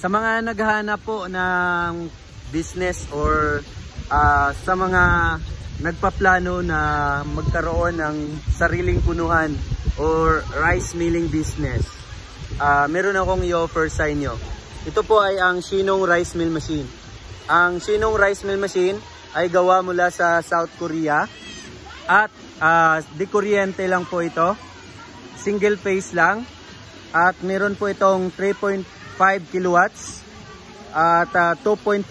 Sa mga naghahanap po ng business or sa mga nagpaplano na magkaroon ng sariling punuhan or rice milling business, meron akong i-offer sa inyo. Ito po ay ang Shinong Rice Mill Machine. Ang Shinong Rice Mill Machine ay gawa mula sa South Korea at dekuryente lang po ito. Single phase lang at meron po itong 3.5 kilowatts at 2.45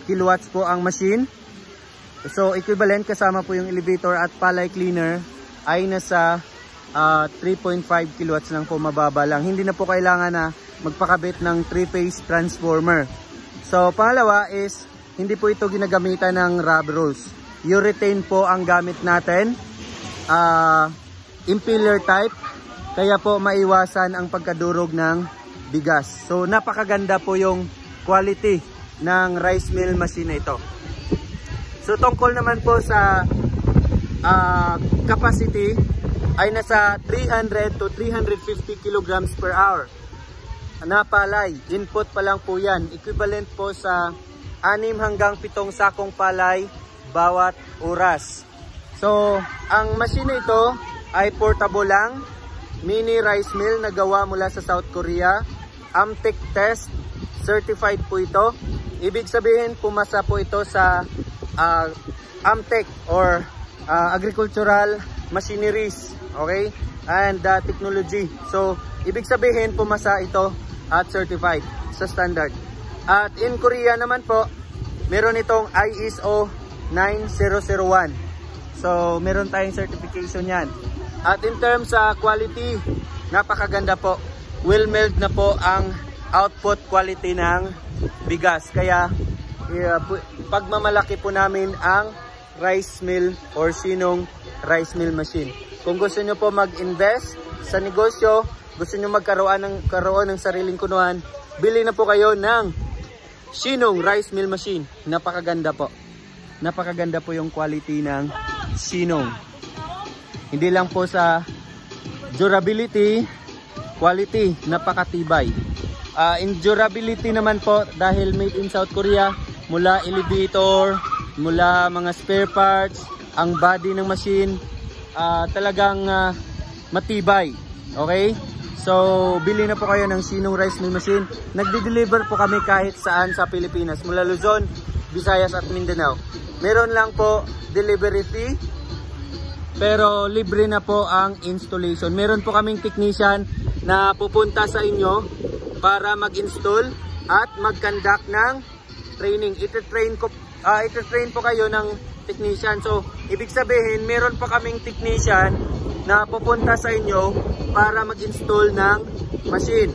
kilowatts po ang machine. So equivalent, kasama po yung elevator at palay cleaner, ay nasa 3.5 kilowatts lang po, mababa lang. Hindi na po kailangan na magpakabit ng 3-phase transformer. So pangalawa is hindi po ito ginagamitan ng rub rolls. Urethane po ang gamit natin. Impeller type, kaya po maiwasan ang pagkadurog ng bigas. So napakaganda po yung quality ng rice mill machine na ito. So tungkol naman po sa capacity ay nasa 300 to 350 kilograms per hour na palay. Input pa lang po yan. Equivalent po sa 6 hanggang 7 sakong palay bawat oras. So ang machine na ito ay portable lang. Mini rice mill na gawa mula sa South Korea. Amtech test certified po ito. Ibig sabihin, pumasa po ito sa Amtech or agricultural machineries, okay, and technology. So ibig sabihin, pumasa ito at certified sa standard. At in Korea naman po, meron itong ISO 9001. So meron tayong certification yan. At in terms sa quality, napakaganda po. Well milled na po ang output quality ng bigas. Kaya pagmamalaki po namin ang rice mill or Shinong rice mill machine. Kung gusto nyo po mag-invest sa negosyo, gusto nyo magkaroon ng sariling kunuhan, bili na po kayo ng Shinong rice mill machine. Napakaganda po. Napakaganda po yung quality ng Shinong. Hindi lang po sa durability, quality, napakatibay. In durability naman po, dahil made in South Korea, mula elevator, mula mga spare parts, ang body ng machine, talagang matibay. Okay? So, bili na po kayo ng Shinong rice mill machine. Nagde-deliver po kami kahit saan sa Pilipinas, mula Luzon, Visayas at Mindanao. Meron lang po delivery fee, pero libre na po ang installation. Meron po kaming technician na pupunta sa inyo para mag-install at mag-conduct ng training. Ito-train po kayo ng technician. So, ibig sabihin, meron pa kaming technician na pupunta sa inyo para mag-install ng machine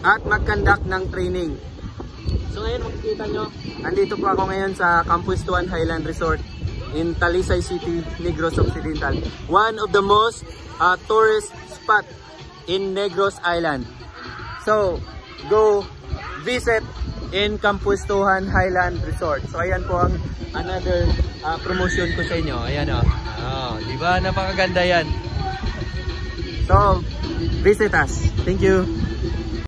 at mag-conduct ng training. So, ngayon makikita nyo, andito po ako ngayon sa Campus 1 Highland Resort in Talisay City, Negros Occidental. One of the most tourist spot in Negros Island. So, go visit in Campus 2 Highland Resort. So, ayan po ang another promotion ko sa inyo. Ayan o. Diba? Napakaganda yan. So, visit us. Thank you.